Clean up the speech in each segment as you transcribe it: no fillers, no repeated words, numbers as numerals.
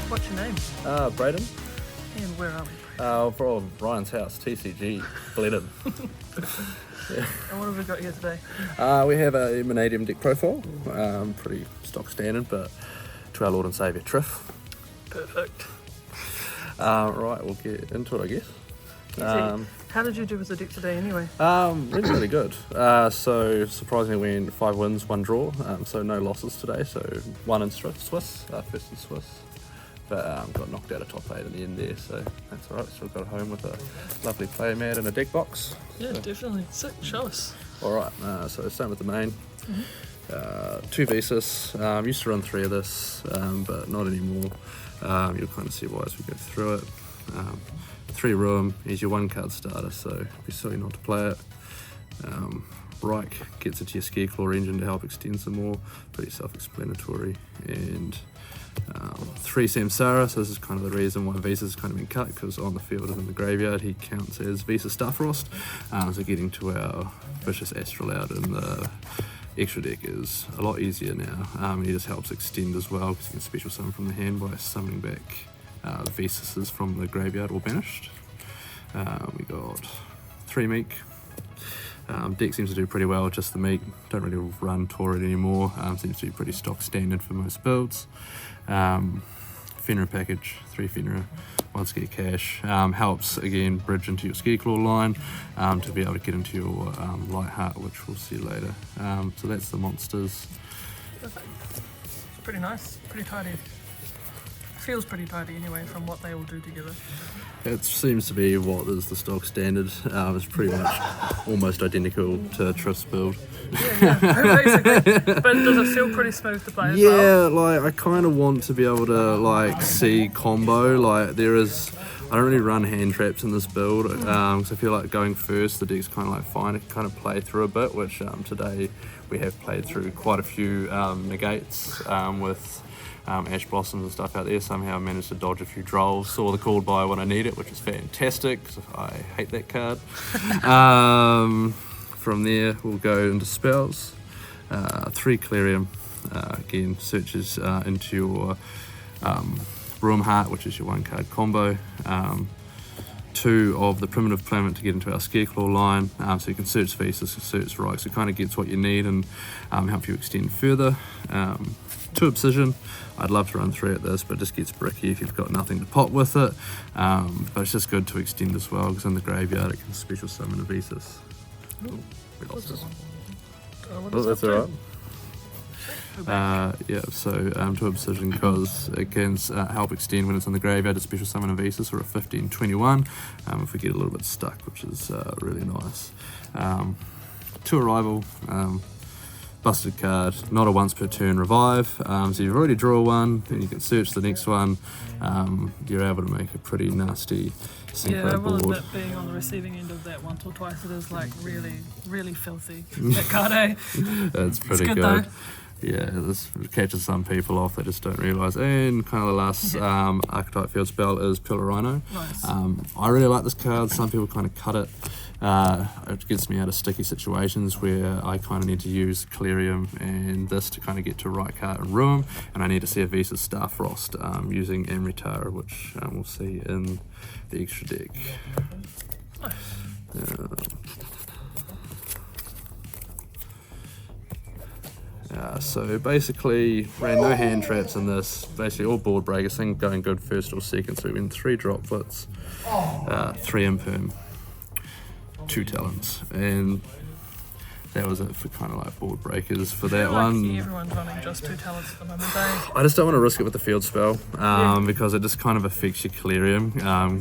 What's your name? Brayden. And where are we? From Ryan's house, Tcg Collector. And what have we got here today? We have a Mannadium deck profile, pretty stock standard, but to our Lord and Saviour Triff. Perfect. Right, we'll get into it, I guess. How did you do with the deck today anyway? Really good. So surprisingly we went 5 wins, 1 draw, so no losses today. So 1 in Swiss, first in Swiss. But got knocked out of top 8 in the end there, so that's alright. Still got home with a lovely player mat and a deck box. Yeah, so. Definitely. Sick, show us. Alright, so same with the main. 2 Visas. Used to run 3 of this, but not anymore. You'll kind of see why as we go through it. 3 Ruin is your 1 card starter, so it'd be silly not to play it. Reich gets it to your Ski Claw engine to help extend some more, pretty self-explanatory. And 3 Samsara, so this is kind of the reason why Visa's kind of been cut, because on the field and in the graveyard he counts as Visa Starfrost. So getting to our Vicious Astral out in the extra deck is a lot easier now. He just helps extend as well, because you can special summon from the hand by summoning back the Visas from the graveyard or banished. We got 3 Meek. Deck seems to do pretty well, just the Meek. Don't really run Taurid anymore. Seems to be pretty stock standard for most builds. Fenrir package, 3 Fenrir, 1 Ski Cash. Helps again bridge into your Ski Claw line to be able to get into your Light Heart, which we'll see later. So that's the monsters. Perfect. It's pretty nice, pretty tidy. Feels pretty tidy anyway from what they all do together. It seems to be what is the stock standard. It's pretty much almost identical to Triff's build. Yeah, basically. But does it feel pretty smooth to play as well? Yeah, like I kind of want to be able to like see combo. Like I don't really run hand traps in this build, because I feel like going first, the deck's kind of like fine to kind of play through a bit, which today we have played through quite a few negates with Ash Blossoms and stuff out there. Somehow managed to dodge a few drolls, saw the called by when I need it, which is fantastic, because I hate that card. From there we'll go into spells. 3 Clerium, again searches into your Room Heart, which is your 1 card combo. 2 of the Primitive Planet to get into our Scareclaw line, so you can search Visas, search Reich, so it kind of gets what you need and help you extend further. 2 Obsidian. I'd love to run 3 at this, but it just gets bricky if you've got nothing to pop with it. But it's just good to extend as well, because in the graveyard it can special summon a Visas. Ooh, we lost it. That's alright. Yeah, so 2 Obsidian, because it can help extend when it's in the graveyard to special summon a Visas or a 15/21 if we get a little bit stuck, which is really nice. 2 Arrival. Busted card, not a once per turn revive, so you've already draw 1, then you can search the next one. You're able to make a pretty nasty synchro board. Yeah, that being on the receiving end of that once or twice, it is like really, really filthy. That card, eh? It's pretty it's good. Though. Yeah, this catches some people off, they just don't realise. And kind of the last archetype field spell is Pillar Rhino. Nice. I really like this card, some people kind of cut it. It gets me out of sticky situations where I kind of need to use Clerium and this to kind of get to Reich and Ruin, and I need to see a Visa Starfrost using Amritara, which we'll see in the extra deck. So basically, ran no hand traps in this, basically all board breakers, thing going good first or second, so we went 3 Dropfoots, 3 Imperm, 2 Talons, and that was it for kind of like board breakers for that one. Everyone's running just 2 talents at the moment, eh? I just don't want to risk it with the field spell, because it just kind of affects your Clerium,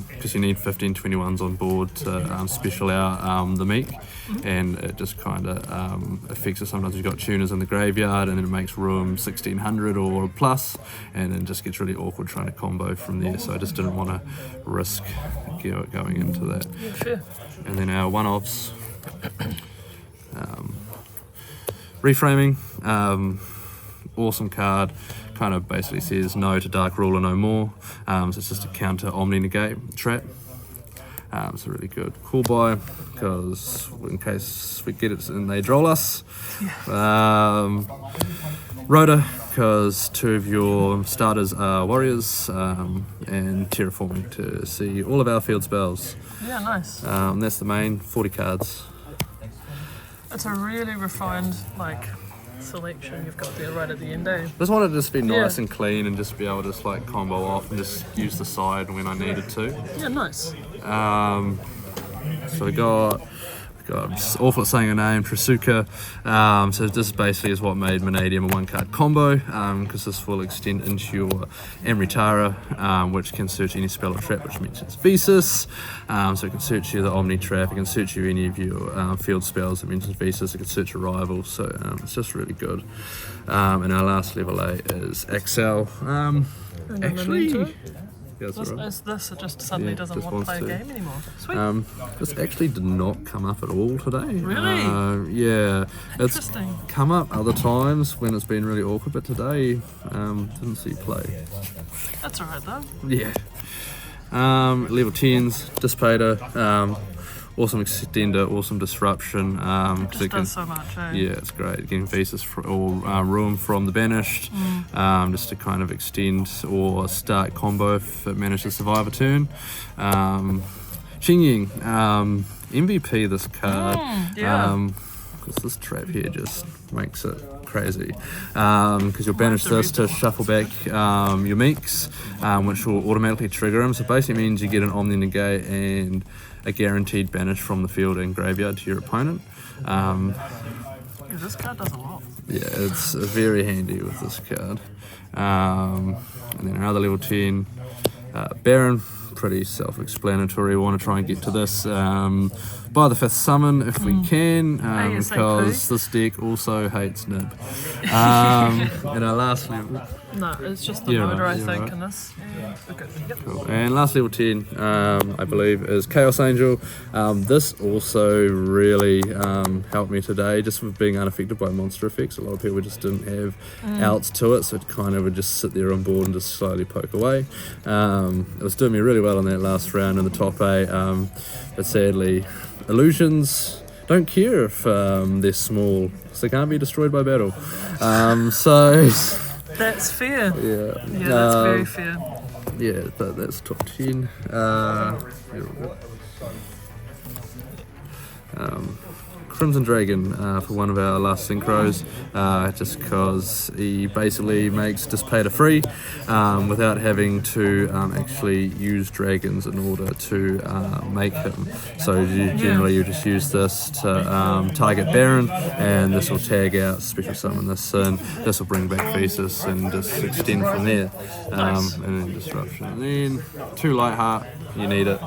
because you need 15/21s on board to special out the Meek, and it just kind of affects it. Sometimes you've got tuners in the graveyard and then it makes room 1600 or plus, and it just gets really awkward trying to combo from there, so I just didn't want to risk going into that. Yeah, fair. And then our one-offs. Reframing, awesome card, kind of basically says no to Dark Ruler no more, so it's just a counter Omni Negate trap. It's a really good cool buy, because in case we get it and they droll us. Rhoda, because 2 of your starters are warriors and terraforming to see all of our field spells. Yeah, nice. That's the main 40 cards. It's a really refined selection you've got there right at the end, eh? Just wanted to just be nice Yeah. and clean and just be able to just combo off and just use the side when I needed to. Yeah, nice. So we got I'm just awful at saying her name, Tcg. So this basically is what made Mannadium a 1-card combo, because this will extend into your Amritara, which can search any spell or trap which mentions Visas. So it can search you the Omni Trap, it can search you any of your field spells that mentions Visas, it can search a rival, so it's just really good. And our last level 8 is Excel. Actually, yeah, that's all right. This just suddenly Yeah, doesn't just want to wants play a to. game anymore. Sweet. This actually did not come up at all today. Really? Yeah. It's Interesting. come up other times when it's been really awkward, but today didn't see play. That's alright though. Yeah. Level 10s, Dissipator, awesome extender, awesome disruption. Just it can, does so much, eh? yeah, it's great. Getting Visas or Ruin from the Banished, just to kind of extend or start combo if it manages to survive a turn. Xingying, MVP this card. Yeah. Because this trap here just makes it crazy. Because you'll banish this to shuffle back your Meeks, which will automatically trigger them. So basically means you get an Omni Negate and a guaranteed banish from the field and graveyard to your opponent. Yeah, this card does a lot. Yeah, it's very handy with this card. And then another level 10, Baron, pretty self-explanatory. We want to try and get to this by the 5th summon if we can, ASAP. because this deck also hates Nib. And our last level, No, it's just the Yeah, motor, right, I yeah, think, right. in this. Yeah, okay. Yep. cool. And last level 10, I believe, is Chaos Angel. This also really helped me today, just with being unaffected by monster effects. A lot of people just didn't have outs to it, so it kind of would just sit there on board and just slowly poke away. It was doing me really well in that last round in the top 8, but sadly, illusions don't care if they're small, so they can't be destroyed by battle. So That's fair. yeah, Yeah, that's very fair. yeah, but that's top 10. Here we go. Crimson Dragon for one of our last synchros, just because he basically makes Dissipator free without having to actually use dragons in order to make him. So generally you just use this to target Baron, and this will tag out, special summon this in, this will bring back Visas and just extend from there. Nice. And then Disruption. And then 2 Lightheart, you need it.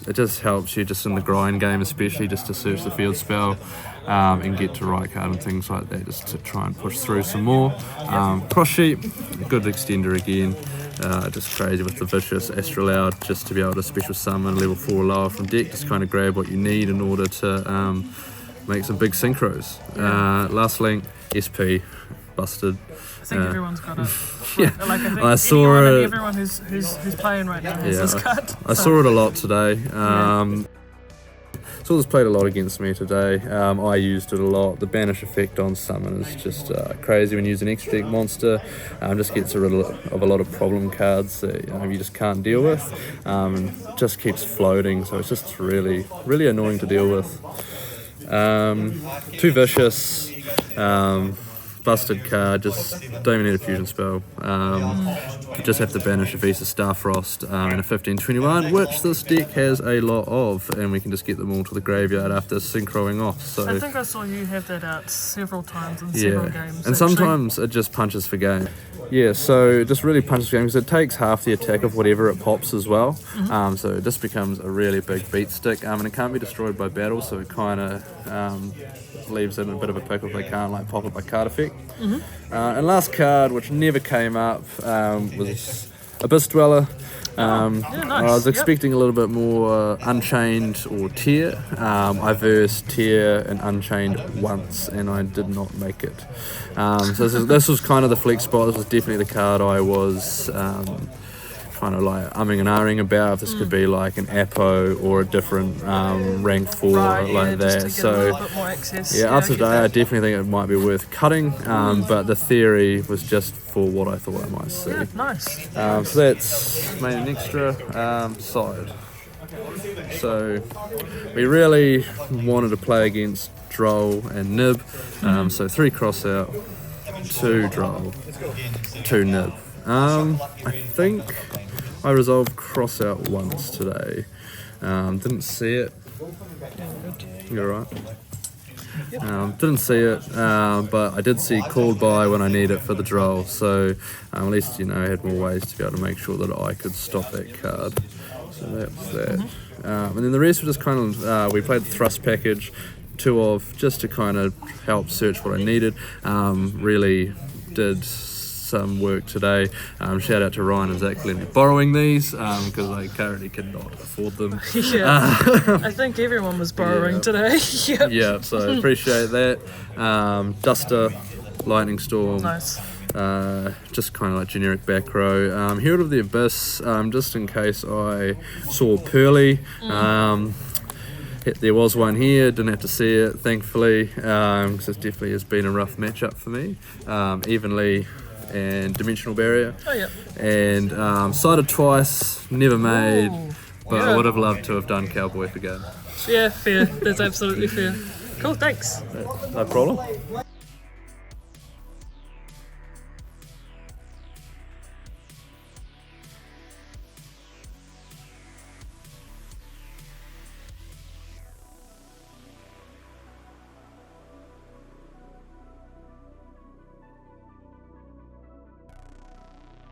It just helps you just in the grind game, especially just to search the field spell and get to right card and things like that, just to try and push through some more. Cross Sheep, good extender again. Just crazy with the Vicious Astrolaud, just to be able to special summon level 4 lower from deck, just kind of grab what you need in order to make some big synchros. Last Link, SP, busted. I think everyone's got it. Yeah, I think I saw it. everyone who's playing right now has Yeah, this card. I saw it a lot today. Saw this played a lot against me today. I used it a lot. The banish effect on summon is just crazy when you use an extra deck monster. Just gets rid of a lot of problem cards that you just can't deal with. Just keeps floating, so it's just really, really annoying to deal with. 2 Vicious. Busted card, just don't even need a fusion spell. You just have to banish a Visa Starfrost and a 15/21, which this deck has a lot of, and we can just get them all to the graveyard after synchroing off. So I think I saw you have that out several times in several games. and actually. sometimes it just punches for game. Yeah, so it just really punches for game because it takes half the attack of whatever it pops as well. So it just becomes a really big beat stick, and it can't be destroyed by battle, so it kind of leaves it in a bit of a pickle if they can't pop it by card effect. And last card, which never came up, was Abyss Dweller. Yeah, nice. I was expecting a little bit more Unchained or Tear. I versed Tear and Unchained once, and I did not make it. So this was kind of the flex spot. This was definitely the card I was kind of like umming and ahhing about if this could be like an Apo or a different rank 4 Right, like just that. to get a So little bit more access. yeah, up I to get today, I that. definitely think it might be worth cutting, but the theory was just for what I thought I might see. Yeah, nice. So that's main and extra side. So we really wanted to play against Droll and Nib. So 3 cross out, 2 Droll, 2 Nib. I think I resolved cross out once today. Didn't see it. You're right. Didn't see it, but I did see called by when I need it for the Droll. So at least, I had more ways to be able to make sure that I could stop that card. So that's that. And then the rest were just kind of, we played the thrust package, 2 of, just to kind of help search what I needed. Really did some work today. Shout out to Ryan and Zach for letting me borrowing these because I currently cannot afford them. Yeah, I think everyone was borrowing today. Yep. Yeah, so appreciate that. Duster, Lightning Storm. Nice. Just kind of like generic back row. Herald of the Abyss, just in case I saw Pearly. There was one here, didn't have to see it, thankfully, because it definitely has been a rough matchup for me. Evenly and Dimensional Barrier. Oh, yeah. And sided twice, never made, Ooh, but yeah. I would have loved to have done Cowboy for game. Yeah, fair. That's absolutely fair. Cool, thanks. No problem.